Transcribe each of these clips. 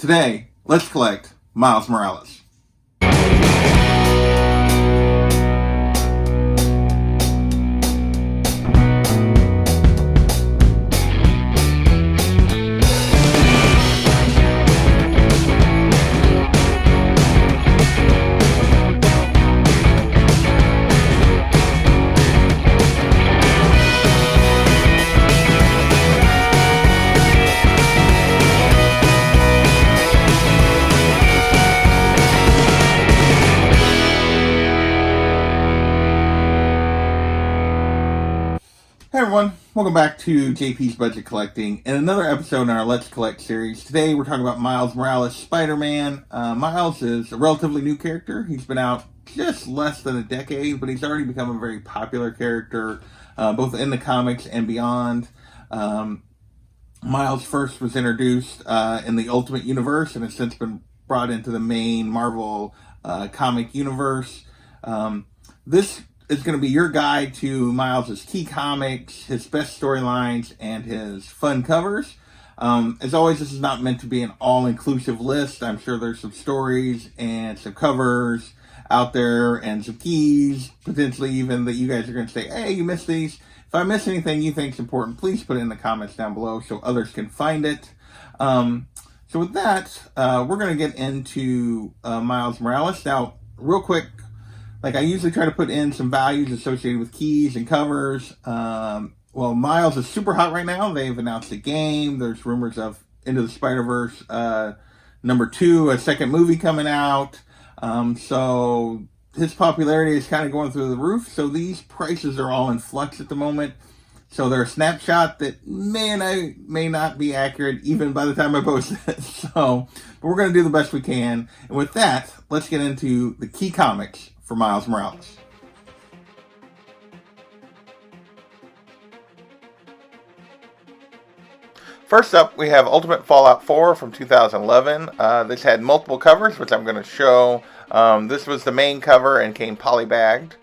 Today, let's collect Miles Morales. Hey everyone, welcome back to JP's Budget Collecting and another episode in our Let's Collect series. Today we're talking about Miles Morales Spider-Man. Miles is a relatively new character. He's been out just less than a decade, but he's already become a very popular character, both in the comics and beyond. Miles first was introduced in the Ultimate Universe and has since been brought into the main Marvel comic universe. This is going to be your guide to Miles' key comics, his best storylines, and his fun covers. As always, this is not meant to be an all-inclusive list. I'm sure there's some stories and some covers out there and some keys, potentially even that you guys are going to say, hey, you missed these. If I miss anything you think is important, please put it in the comments down below so others can find it. So with that, we're going to get into Miles Morales. Now, real quick, like I usually try to put in some values associated with keys and covers. Well, Miles is super hot right now. They've announced a game. There's rumors of Into the Spider-Verse #2, a second movie coming out. So his popularity is kind of going through the roof. So these prices are all in flux at the moment. So they're a snapshot that may not be accurate even by the time I post it. So, but we're going to do the best we can. And with that, let's get into the key comics for Miles Morales. First up, we have Ultimate Fallout 4 from 2011. This had multiple covers, which I'm going to show. This was the main cover and came polybagged.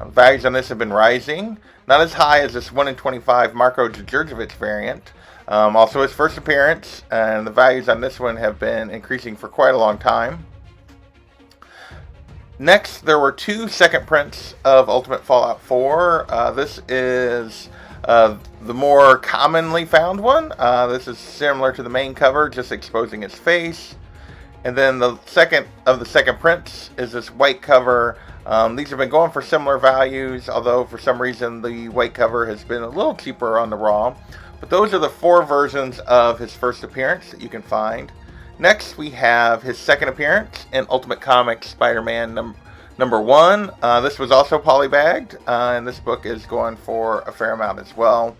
Values on this have been rising. Not as high as this 1 in 25 Marko Djurdjevic variant. Also his first appearance, and the values on this one have been increasing for quite a long time. Next, there were two second prints of Ultimate Fallout 4. This is the more commonly found one. This is similar to the main cover, just exposing his face. And then the second of the second prints is this white cover. These have been going for similar values, although for some reason the white cover has been a little cheaper on the raw. But those are the four versions of his first appearance that you can find. Next, we have his second appearance in Ultimate Comics Spider-Man number 1. This was also polybagged, and this book is going for a fair amount as well.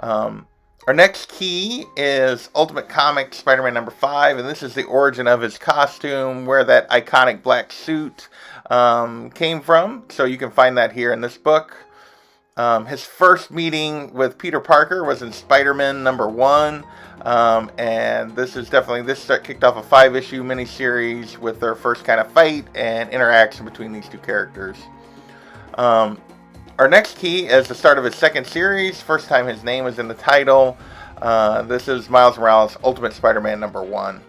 Our next key is Ultimate Comics Spider-Man number 5, and this is the origin of his costume, where that iconic black suit came from. So you can find that here in this book. His first meeting with Peter Parker was in Spider-Man number 1. And this kicked off a 5-issue miniseries with their first kind of fight and interaction between these two characters. Our next key is the start of his second series. First time his name was in the title. This is Miles Morales Ultimate Spider-Man number 1.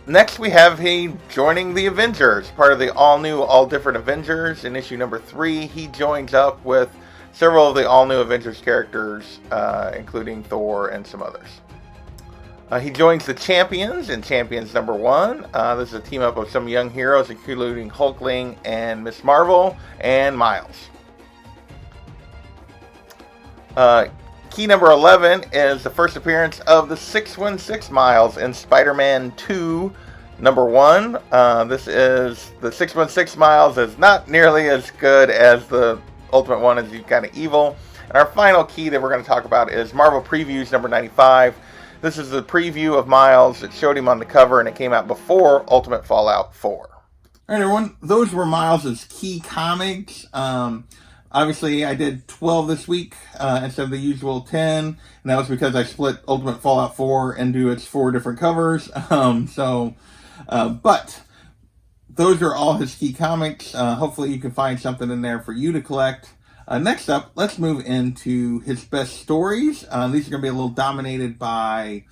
Next we have him joining the Avengers, part of the all-new, all-different Avengers. In issue number 3, he joins up with several of the all-new Avengers characters, including Thor and some others. He joins the Champions in Champions number 1. This is a team-up of some young heroes, including Hulkling and Ms. Marvel and Miles. Key number 11 is the first appearance of the 616 Miles in Spider-Man 2 number 1. This is the 616 Miles is not nearly as good as the Ultimate one, as he's kind of evil. And our final key that we're going to talk about is Marvel Previews number 95. This is the preview of Miles. It showed him on the cover, and it came out before Ultimate Fallout 4. All right, everyone. Those were Miles' key comics. Obviously, I did 12 this week instead of the usual 10, and that was because I split Ultimate Fallout 4 into its 4 different covers. But those are all his key comics. Hopefully, you can find something in there for you to collect. Next up, let's move into his best stories. These are going to be a little dominated by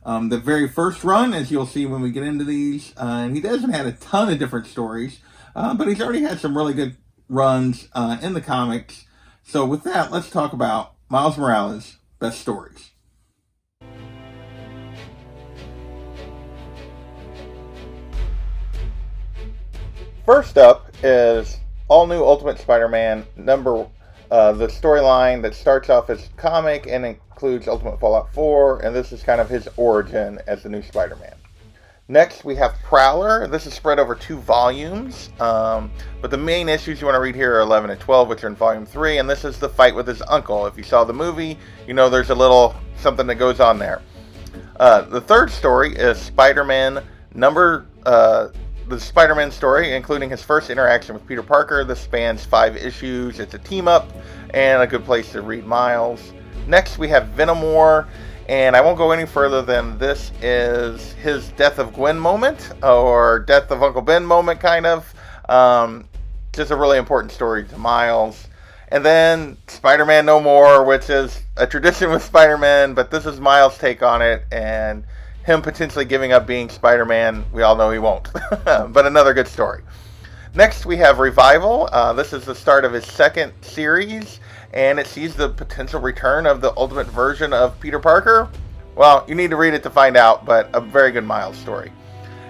The very first run, as you'll see when we get into these, and he hasn't had a ton of different stories, but he's already had some really good runs in the comics. So with that, let's talk about Miles Morales' best stories. First up is All New Ultimate Spider-Man the storyline that starts off as comic and includes Ultimate Fallout 4, and this is kind of his origin as the new Spider-Man. Next, we have Prowler. This is spread over 2 volumes, but the main issues you want to read here are 11 and 12, which are in volume 3, and this is the fight with his uncle. If you saw the movie, you know there's a little something that goes on there. The third story is the Spider-Man story, including his first interaction with Peter Parker. This spans 5 issues. It's a team-up and a good place to read Miles. Next, we have Venom War, and I won't go any further than this is his Death of Gwen moment, or Death of Uncle Ben moment, kind of. Just a really important story to Miles. And then Spider-Man No More, which is a tradition with Spider-Man, but this is Miles' take on it, and him potentially giving up being Spider-Man. We all know he won't, but another good story. Next, we have Revival. This is the start of his second series, and it sees the potential return of the ultimate version of Peter Parker. Well, you need to read it to find out, but a very good Miles story.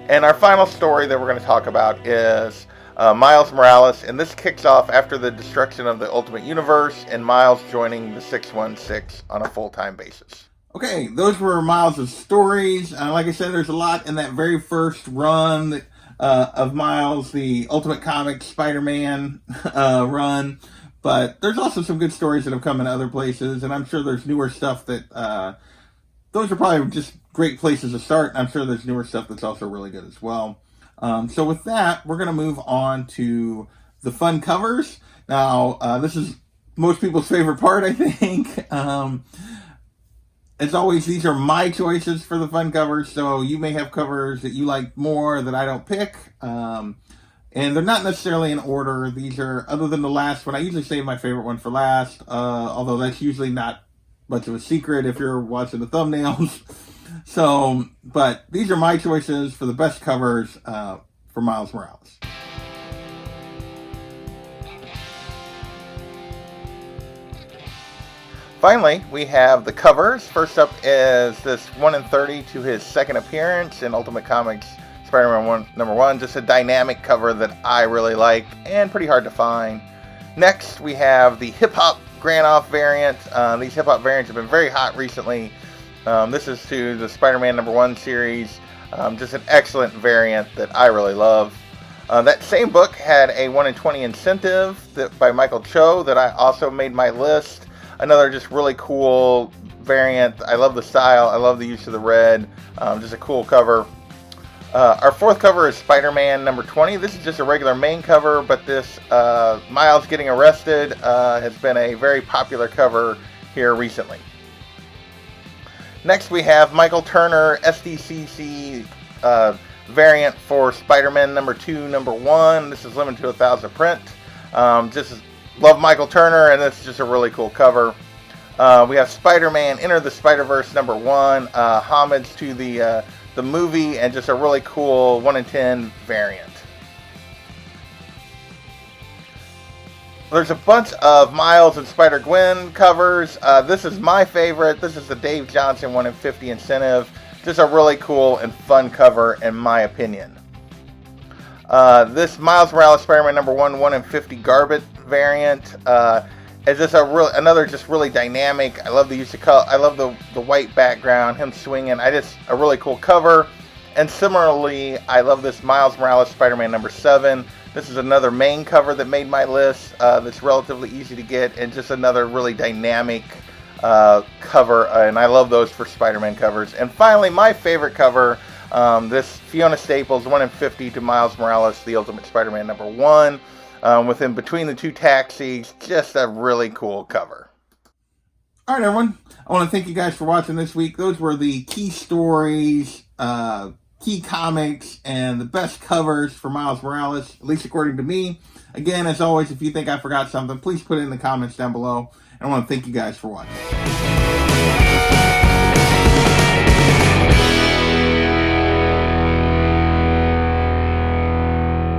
And our final story that we're going to talk about is Miles Morales, and this kicks off after the destruction of the Ultimate Universe and Miles joining the 616 on a full-time basis. Okay, those were Miles' stories. Like I said, there's a lot in that very first run of Miles, the Ultimate Comics Spider-Man run. But there's also some good stories that have come in other places, and I'm sure there's newer stuff that... those are probably just great places to start, and I'm sure there's newer stuff that's also really good as well. So with that, we're going to move on to the fun covers. Now, this is most people's favorite part, I think. As always, these are my choices for the fun covers, so you may have covers that you like more that I don't pick. And they're not necessarily in order. These are, other than the last one, I usually save my favorite one for last, although that's usually not much of a secret if you're watching the thumbnails. So, but these are my choices for the best covers for Miles Morales. Finally, we have the covers. First up is this 1 in 30 to his second appearance in Ultimate Comics Spider-Man #1. Just a dynamic cover that I really like and pretty hard to find. Next, we have the hip-hop Granoff variant. These hip-hop variants have been very hot recently. This is to the Spider-Man #1 series. Just an excellent variant that I really love. That same book had a 1 in 20 incentive by Michael Cho that I also made my list. Another just really cool variant. I love the style. I love the use of the red. Just a cool cover. Our fourth cover is Spider-Man #20. This is just a regular main cover, but this Miles getting arrested has been a very popular cover here recently. Next we have Michael Turner SDCC variant for Spider-Man #2, #1. This is limited to 1,000 print. Just love Michael Turner, and this is just a really cool cover. We have Spider-Man Enter the Spider-Verse #1, homage to the movie, and just a really cool 1 in 10 variant. There's a bunch of Miles and Spider-Gwen covers. This is my favorite. This is the Dave Johnson 1 in 50 incentive. Just a really cool and fun cover, in my opinion. This Miles Morales Spider-Man #1 1 in 50 Garbett variant is just another just really dynamic. I love the use of color. I love the white background, him swinging. A really cool cover. And similarly, I love this Miles Morales Spider-Man #7. This is another main cover that made my list. That's relatively easy to get, and just another really dynamic cover. And I love those for Spider-Man covers. And finally, my favorite cover. This Fiona Staples 1 in 50 to Miles Morales, the Ultimate Spider-Man #1, with him between the 2 taxis. Just a really cool cover. All right, everyone. I want to thank you guys for watching this week. Those were the key stories, key comics, and the best covers for Miles Morales, at least according to me. Again, as always, if you think I forgot something, please put it in the comments down below. And I want to thank you guys for watching.